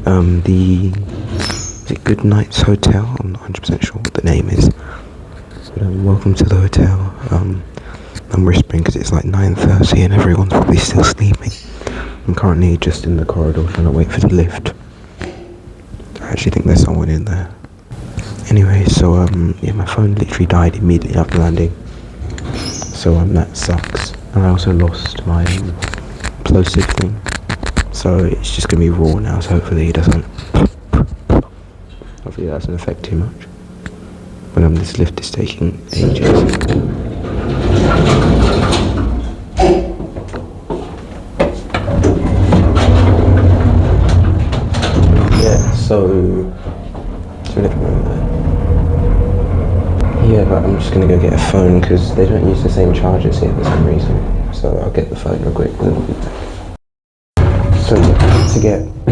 The is it Good Nights Hotel? I'm not 100% sure what the name is. But welcome to the hotel. I'm whispering because it's like 9:30 and everyone's probably still sleeping. I'm currently just in the corridor trying to wait for the lift. I actually think there's someone in there. Anyway, so yeah, my phone literally died immediately after landing. So that sucks. And I also lost my plosive thing. So it's just gonna be raw now. So hopefully it doesn't. Hopefully that doesn't affect too much. But this lift is taking ages. So yeah, but I'm just gonna go get a phone because they don't use the same chargers here for some reason. So I'll get the phone real quick and then I'll be back. So yeah, I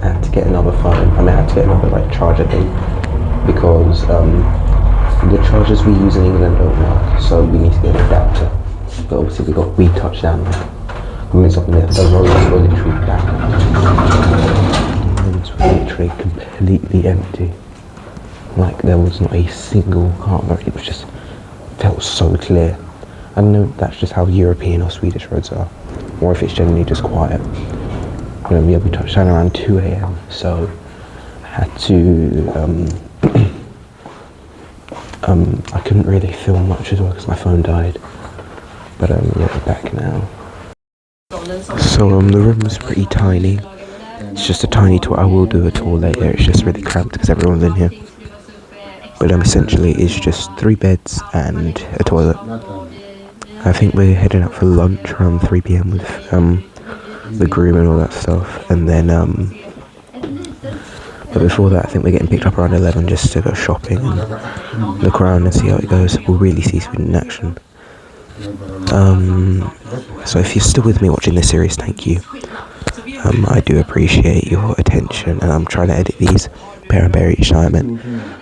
had to get another phone. I had to get another charger thing because the chargers we use in England don't work. So we need to get an adapter. But obviously we touched down. I mean, something that the roads were literally back. Roads were literally completely empty. Like there was not a single car. It was just felt so clear. I don't know if that's just how European or Swedish roads are, or if it's generally just quiet. We touched down around 2 a.m. So I had to. I couldn't really film much as well because my phone died. But yeah, we're back now. So the room was pretty tiny. It's just a tiny tour. I will do a tour later. It's just really cramped because everyone's in here. But essentially it's just 3 beds and a toilet. I think we're heading out for lunch around 3 p.m. with the groom and all that stuff. And then but before that I think we're getting picked up around 11 just to go shopping and look around and see how it goes. We'll really see Sweden in action. So if you're still with me watching this series, thank you. I do appreciate your attention, and I'm trying to edit these pair and pair each time, and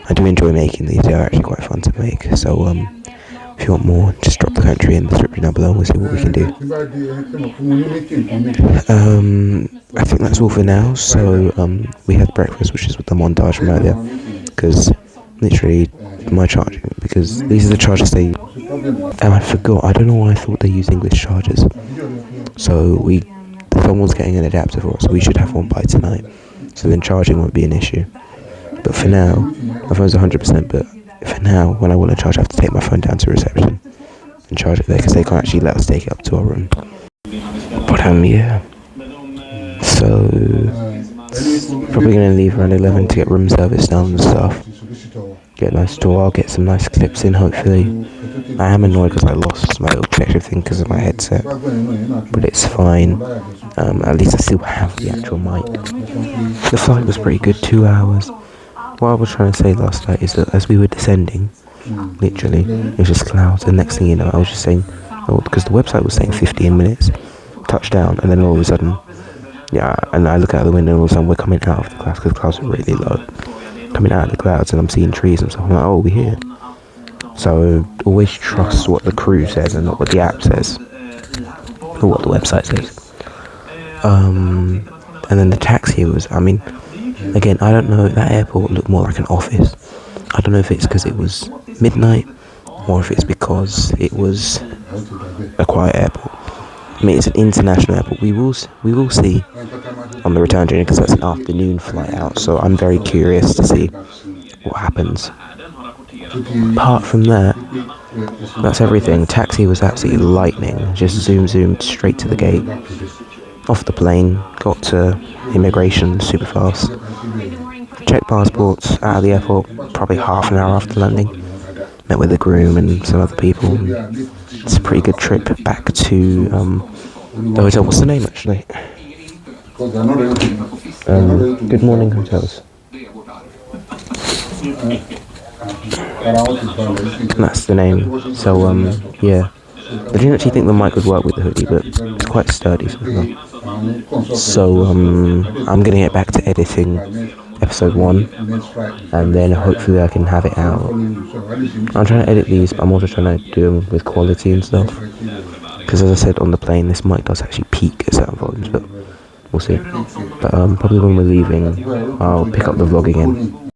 I do enjoy making these. They're actually quite fun to make. So if you want more, just drop the country in the description down below and we'll see what we can do. I think that's all for now. So we had breakfast, which is with the montage from earlier, because literally my charging, because these are the chargers they, and I forgot, I don't know why I thought they used English chargers. So someone's getting an adapter for us, so we should have one by tonight, so then charging won't be an issue. But for now, my phone's 100%, but for now, when I want to charge, I have to take my phone down to reception and charge it there, because they can't actually let us take it up to our room. But yeah, so probably going to leave around 11 to get room service done and stuff, get a nice tour. I'll get some nice clips in hopefully. I am annoyed because I lost my little connector thing because of my headset, but it's fine. At least I still have the actual mic. The flight was pretty good, 2 hours. What I was trying to say last night is that as we were descending, literally, it was just clouds, and next thing you know, I was just saying, oh, because the website was saying 15 minutes, touchdown, and then all of a sudden, yeah, and I look out the window and all of a sudden we're coming out of the clouds, because the clouds are really low. Coming out of the clouds and I'm seeing trees and stuff, I'm like, oh, we're here. So always trust what the crew says and not what the app says, or what the website says. And then the taxi was, again, I don't know, that airport looked more like an office. I don't know if it's because it was midnight, or if it's because it was a quiet airport. It's an international airport. We will see on the return journey, because that's an afternoon flight out, so I'm very curious to see what happens. Apart from that, that's everything. Taxi was absolutely lightning. Just zoomed straight to the gate. Off the plane, got to immigration super fast. Checked passports out of the airport probably half an hour after landing. Met with the groom and some other people. It's a pretty good trip back to the hotel. What's the name actually? Good Morning Hotels. That's the name. So yeah, I didn't actually think the mic would work with the hoodie, but it's quite sturdy. So I'm gonna get back to editing episode 1, and then hopefully I can have it out. I'm trying to edit these, but I'm also trying to do them with quality and stuff, because as I said on the plane, this mic does actually peak at certain volumes, but We'll see. But probably when we're leaving, I'll pick up the vlog again.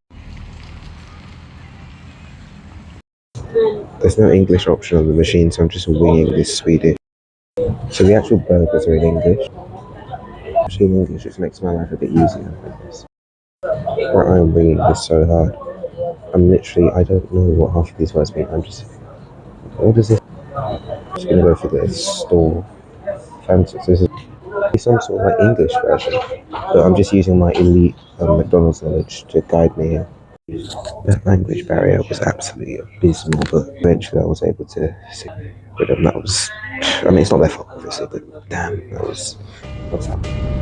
There's no English option on the machine, so I'm just winging this Swedish. So the actual burgers are in English. Actually in English just makes my life a bit easier, I guess. Right, I'm winging this so hard. I don't know what half of these words mean. What is this? I'm just gonna go for the store. Fancy. So this is some sort of like English version, but I'm just using my elite McDonald's knowledge to guide me here. That language barrier was absolutely abysmal, but eventually I was able to see rid of them. That was, I mean, it's not their fault, obviously, but damn, what's happening?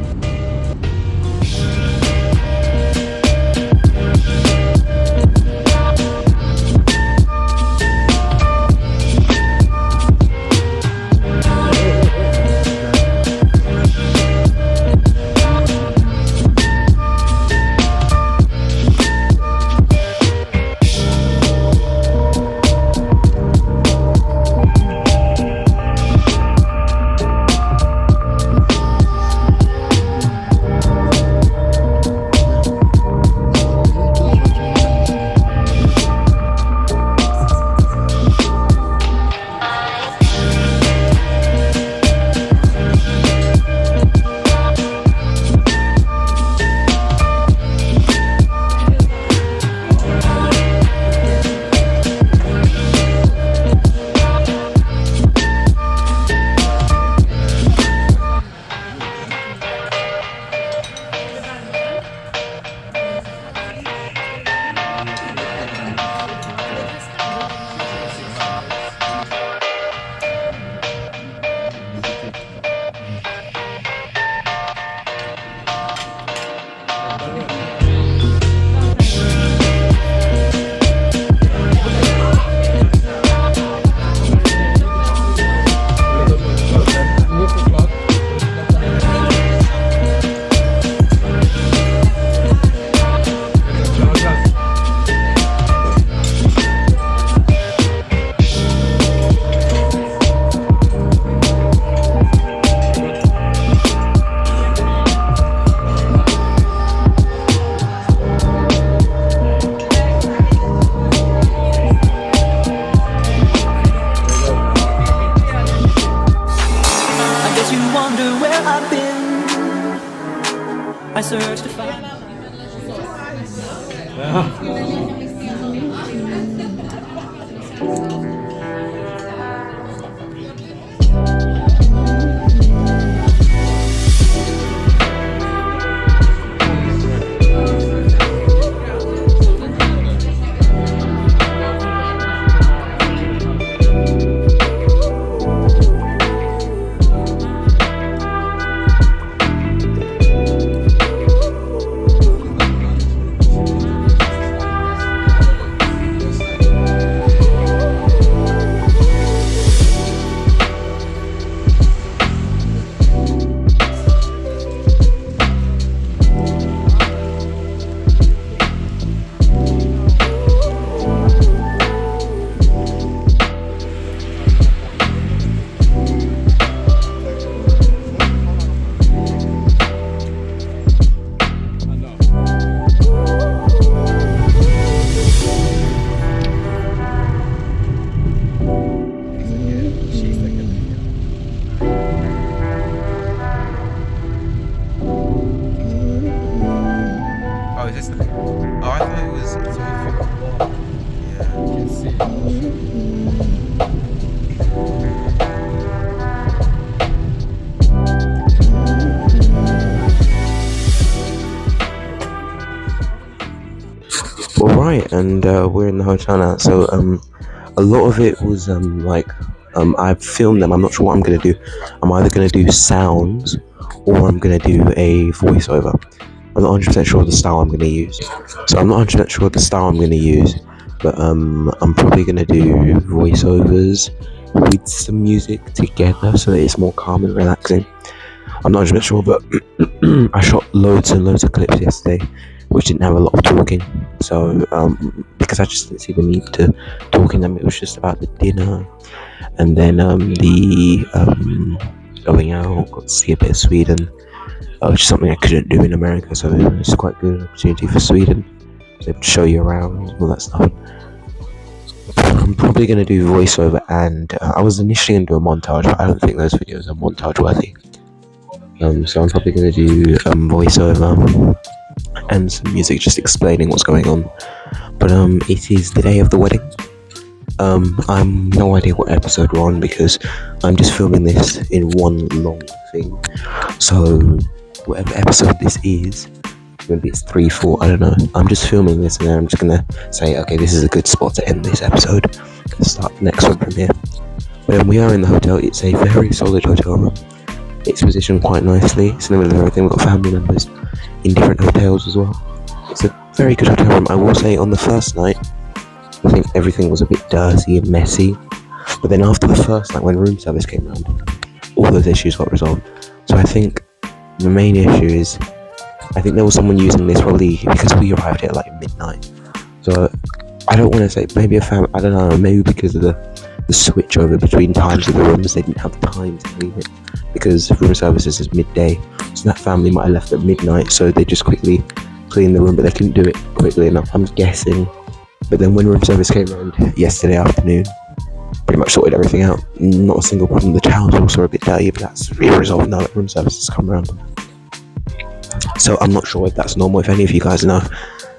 I searched to find. Alright, and we're in the hotel now. So a lot of it was I filmed them. I'm not sure what I'm gonna do. I'm either gonna do sounds or I'm gonna do a voiceover. I'm not 100% sure of the style I'm gonna use. So I'm not 100% sure of the style I'm gonna use, but I'm probably gonna do voiceovers with some music together so that it's more calm and relaxing. I'm not 100% sure, but I shot loads and loads of clips yesterday, which didn't have a lot of talking. So because I just didn't see the need to talk in them, it was just about the dinner, and then the going out, got to see a bit of Sweden, which is something I couldn't do in America. So it's quite a good opportunity for Sweden. I was able to show you around and all that stuff. I'm probably going to do voiceover, and I was initially going to do a montage, but I don't think those videos are montage worthy. So I'm probably going to do voiceover and some music just explaining what's going on. But it is the day of the wedding. I'm no idea what episode we're on because I'm just filming this in one long thing. So whatever episode this is, maybe it's 3, 4, I don't know. I'm just filming this and then I'm just gonna say, okay, this is a good spot to end this episode. Start the next one from here. But we are in the hotel. It's a very solid hotel room. It's positioned quite nicely. It's in the middle of everything. We've got family members in different hotels as well. It's a very good hotel room. I will say on the first night, I think everything was a bit dirty and messy. But then after the first night, when room service came around, all those issues got resolved. So I think the main issue is, I think there was someone using this probably because we arrived here at like midnight. So I don't want to say, maybe a family, I don't know, maybe because of the switch over between times of the rooms, they didn't have time to clean it because room services is midday. So that family might have left at midnight, so they just quickly cleaned the room, but they couldn't do it quickly enough, I'm guessing. But then when room service came around yesterday afternoon, pretty much sorted everything out. Not a single problem. The towels also are a bit dirty, but that's really resolved now that room service has come around. So I'm not sure if that's normal. If any of you guys know,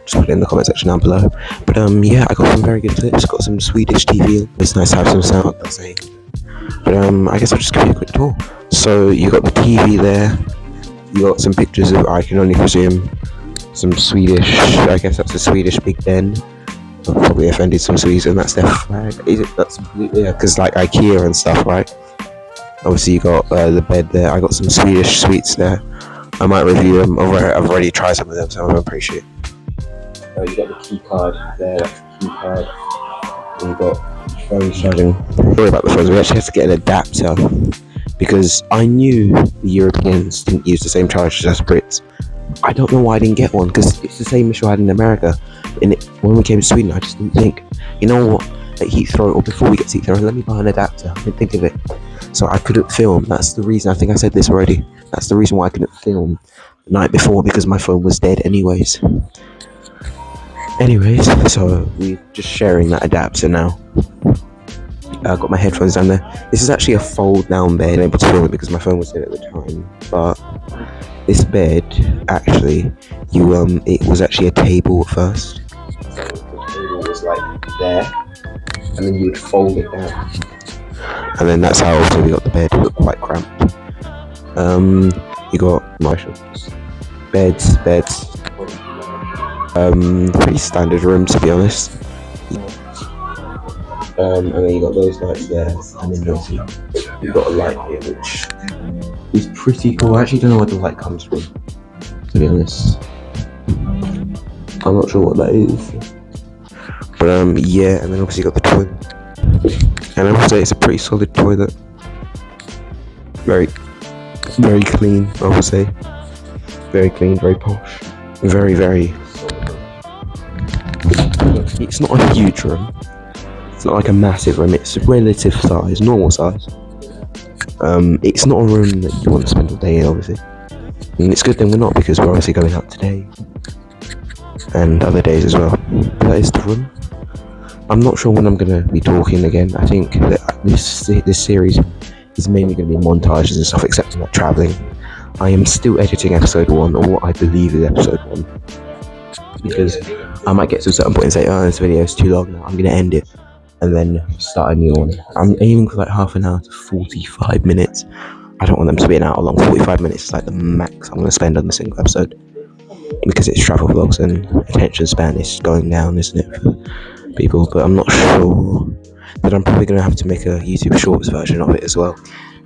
just put it in the comment section down below. But yeah, I got some very good clips. Got some Swedish TV. It's nice to have some sound, I'll say. But I guess I'll just give you a quick tour. So you got the TV there. You got some pictures of, I can only presume, some Swedish. I guess that's a Swedish Big Ben. I've probably offended some Swedes, and that's their flag. Is it? That's yeah, because like IKEA and stuff, right? Obviously, you got the bed there. I got some Swedish sweets there. I might review them. I've already tried some of them, so I'm appreciate. You got the key card there. That's the key card. And you got phone charging. Sorry about the phones. We actually had to get an adapter because I knew the Europeans didn't use the same chargers as Brits. I don't know why I didn't get one because it's the same issue I had in America. And when we came to Sweden, I just didn't think, you know what, at Heathrow, or before we get to Heathrow, let me buy an adapter. I didn't think of it. So I couldn't film. That's the reason. I think I said this already. That's the reason why I couldn't film the night before, because my phone was dead anyways. So we're just sharing that adapter now. I got my headphones down there. This is actually a fold down bed. I'm able to film it because my phone was dead at the time. But this bed, actually, it was actually a table at first. So the table was like there, and then you would fold it down. And then that's how also we got the bed. It looked quite cramped. You got Marshalls, beds. Pretty standard room, to be honest. And then you got those lights there, and then you've got a light here, which is pretty cool. I actually don't know where the light comes from, to be honest. I'm not sure what that is. But yeah, and then obviously you got the toilet. And I would say it's a pretty solid toilet. Very clean, I would say. Very clean, very posh. Very solid. It's not a huge room. It's not like a massive room. It's a relative size, normal size. It's not a room that you want to spend all day in, obviously. And it's good then we're not, because we're obviously going out today. And other days as well. That is the room. I'm not sure when I'm going to be talking again. I think that this series is mainly going to be montages and stuff, except for not travelling. I am still editing episode 1, or what I believe is episode 1. Because I might get to a certain point and say, oh, this video is too long now, I'm going to end it. And then start a new one. I'm aiming for like half an hour to 45 minutes. I don't want them to be an hour long. 45 minutes is like the max I'm going to spend on the single episode. Because it's travel vlogs and attention span is going down, isn't it, for people? But I'm not sure. But I'm probably going to have to make a YouTube Shorts version of it as well.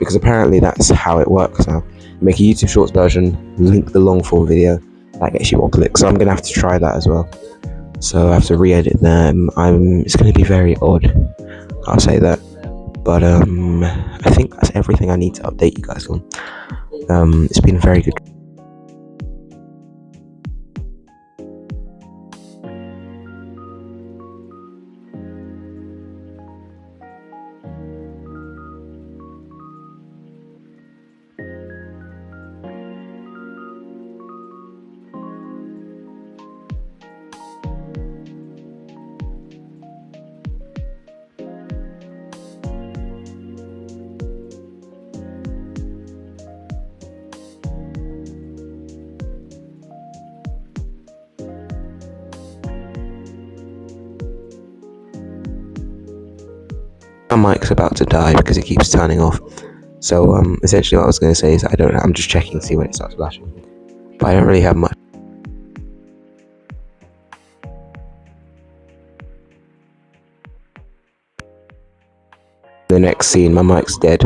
Because apparently that's how it works now. Make a YouTube Shorts version, link the long form video, that gets you more clicks. So I'm going to have to try that as well. So I have to re-edit them. It's going to be very odd, I'll say that. But I think that's everything I need to update you guys on. It's been very good. my mic's about to die because it keeps turning off. So essentially what I was going to say is I don't know, I'm just checking to see when it starts flashing. But I don't really have much. The next scene, my mic's dead.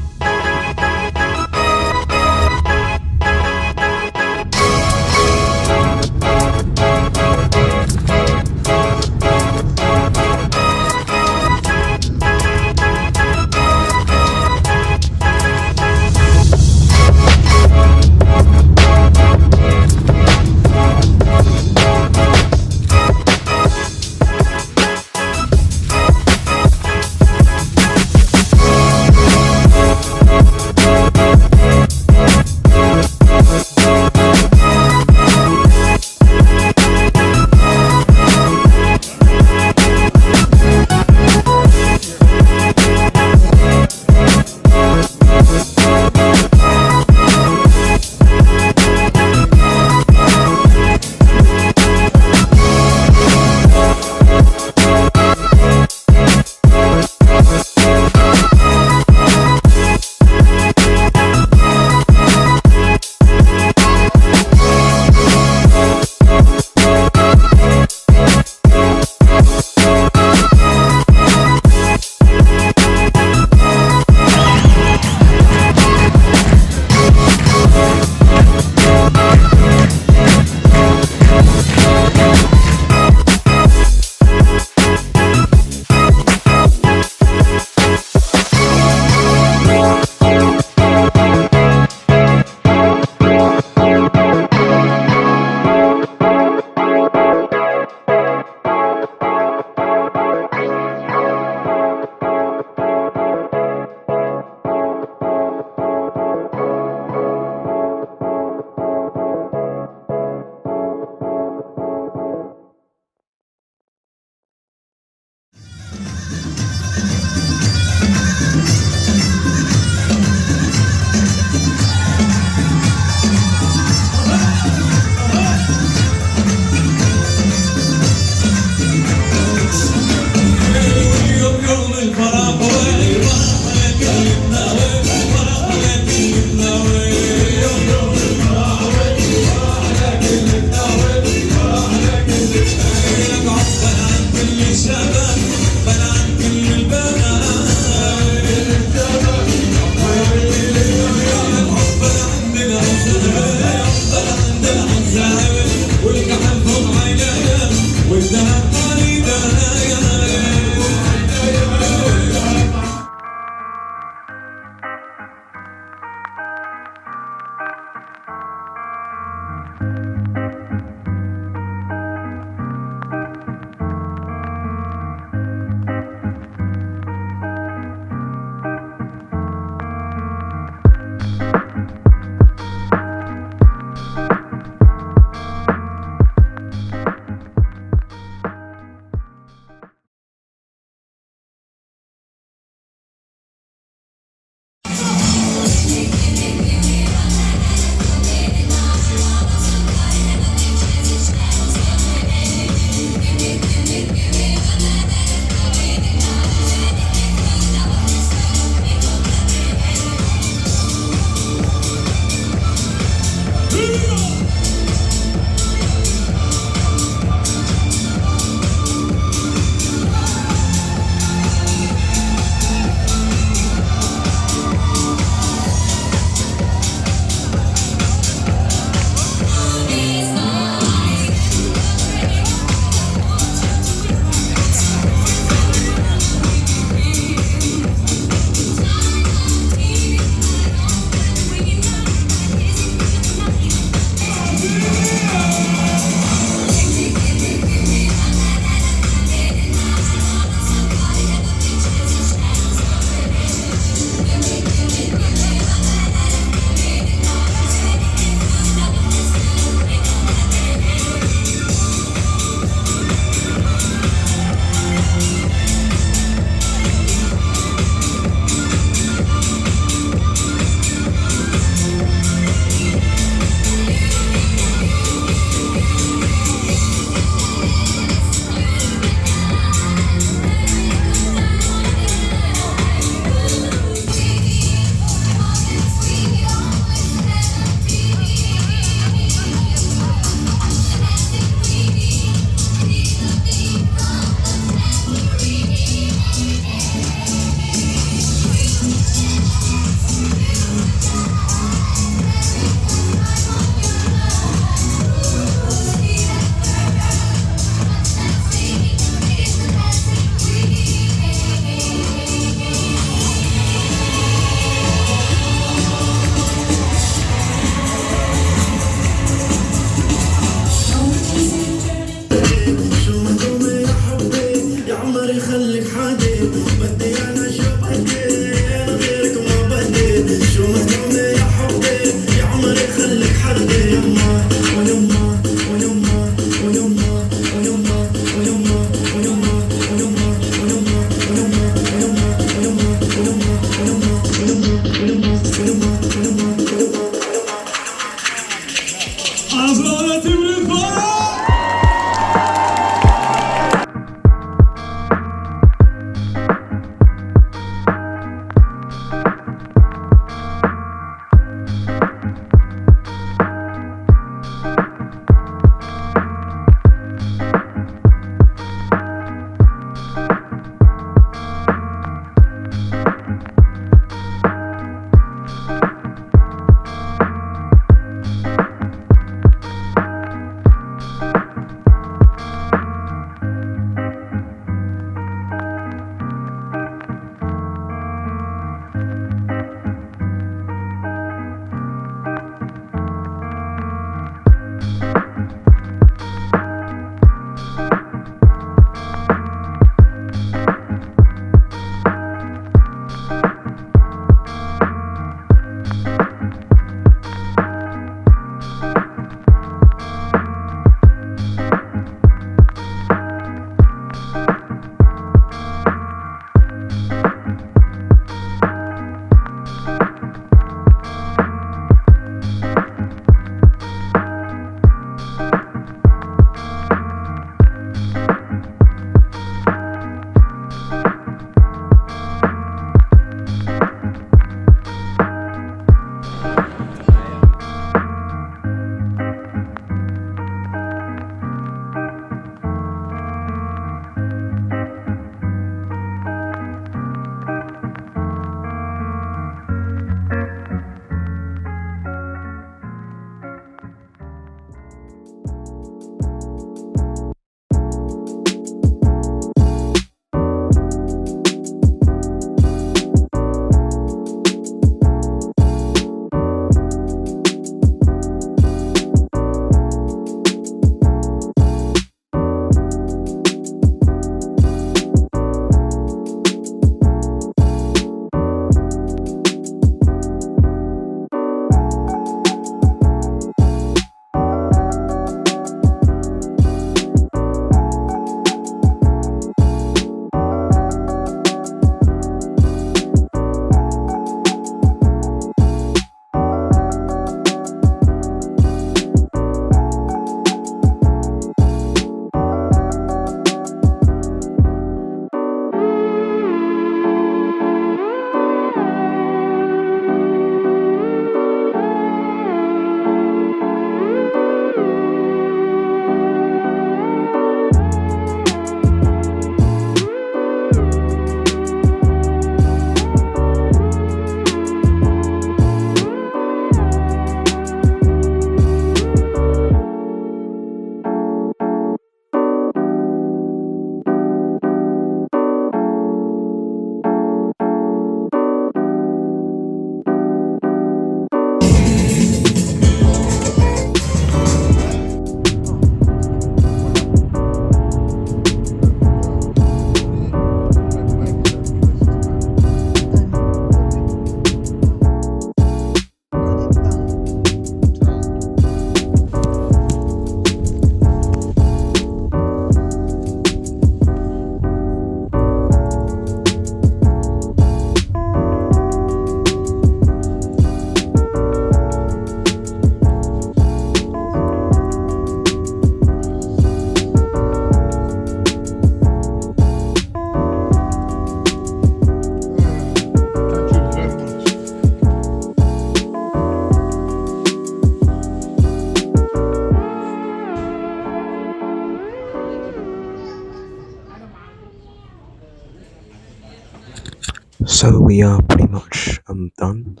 So we are pretty much done.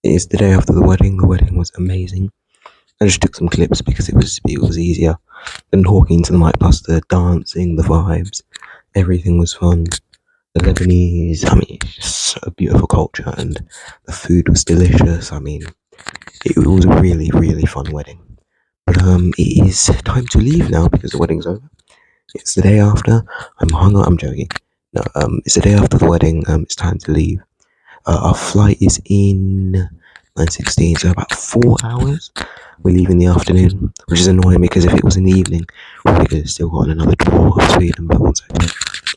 It is the day after the wedding. The wedding was amazing. I just took some clips because it was easier than talking to the mic. Plus the dancing, the vibes, everything was fun. The Lebanese, I mean, it's just a beautiful culture, and the food was delicious. I mean, it was a really, really fun wedding. But it is time to leave now because the wedding's over. It's the day after. I'm hung up. I'm joking. No, it's the day after the wedding. It's time to leave. Our flight is in 9:16, so about 4 hours. We leave in the afternoon, which is annoying because if it was in the evening, we could have still gotten another tour of Sweden, but one second.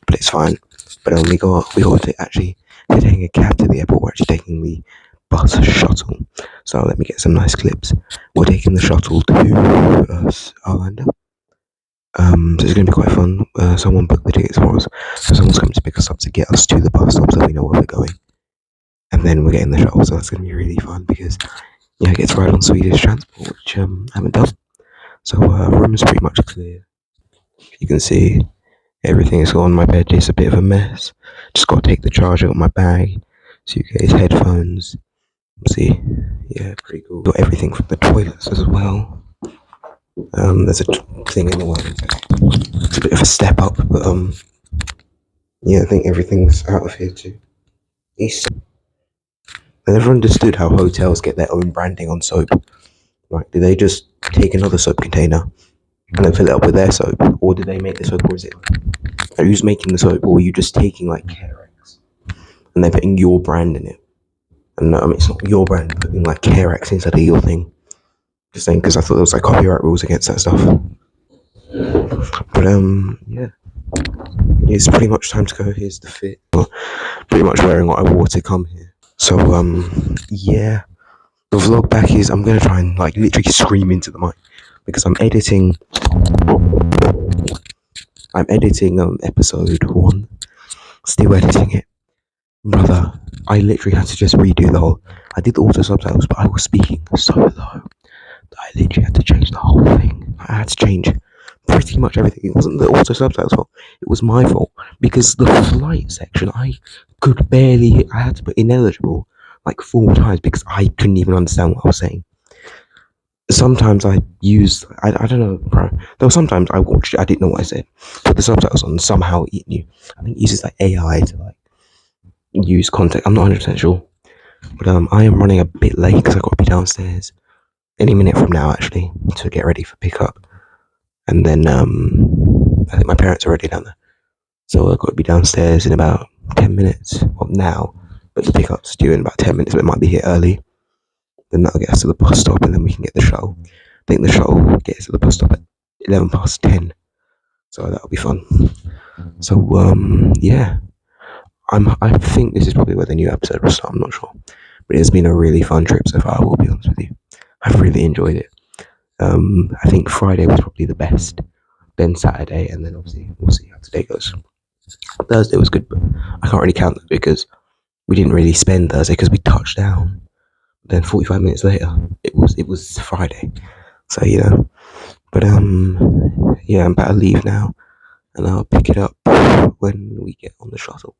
But it's fine. But we got to actually, we're taking a cab to the airport. We're actually taking the bus shuttle. So let me get some nice clips. We're taking the shuttle to Arlanda. So it's going to be quite fun. Someone booked the tickets for us, so someone's coming to pick us up to get us to the bus stop so we know where we're going. And then we're getting the shuttle, so that's going to be really fun because I get to ride on Swedish transport, which I haven't done. So room is pretty much clear. You can see everything is on my bed. It's a bit of a mess. Just got to take the charger out of my bag, suitcase, headphones. See, yeah, pretty cool. Got everything from the toilets as well. There's a thing in the way. It's a bit of a step up, but yeah, I think everything's out of here too. I never understood how hotels get their own branding on soap. Like, do they just take another soap container and then fill it up with their soap, or do they make the soap, or is it are you just making the soap, or are you just taking like Carex and they're putting your brand in it? And I mean, it's not your brand, putting like Carex inside of your thing. Just saying, because I thought there was like copyright rules against that stuff. But yeah, it's pretty much time to go. Here's the fit. Pretty much wearing what I wore to come here. So yeah, the vlog back is I'm gonna try and like literally scream into the mic because I'm editing episode 1. Still editing it. Brother, I literally had to just redo the whole. I did the auto subtitles, but I was speaking so low that I literally had to change the whole thing. I had to change pretty much everything. It wasn't the auto subtitles fault. It was my fault because the flight section I could barely. I had to put ineligible like 4 times because I couldn't even understand what I was saying. Sometimes I used. I don't know, bro. There were sometimes I watched it. I didn't know what I said. Put the subtitles on. Somehow it knew. I think it uses like AI to like use context. I'm not 100% sure. But I am running a bit late because I've got to be downstairs any minute from now, actually, to get ready for pickup. And then I think my parents are already down there. So I've got to be downstairs in about 10 minutes. Well, now. But the pickup's due in about 10 minutes, but it might be here early. Then that'll get us to the bus stop and then we can get the shuttle. I think the shuttle will get us to the bus stop at 11 past 10. So that'll be fun. So, yeah. I think this is probably where the new episode will start. I'm not sure. But it's been a really fun trip so far, I will be honest with you. I've really enjoyed it. I think Friday was probably the best. Then Saturday, and then obviously we'll see how today goes. Thursday was good, but I can't really count that because we didn't really spend Thursday because we touched down. Then 45 minutes later, it was Friday. So but yeah, I'm about to leave now, and I'll pick it up when we get on the shuttle.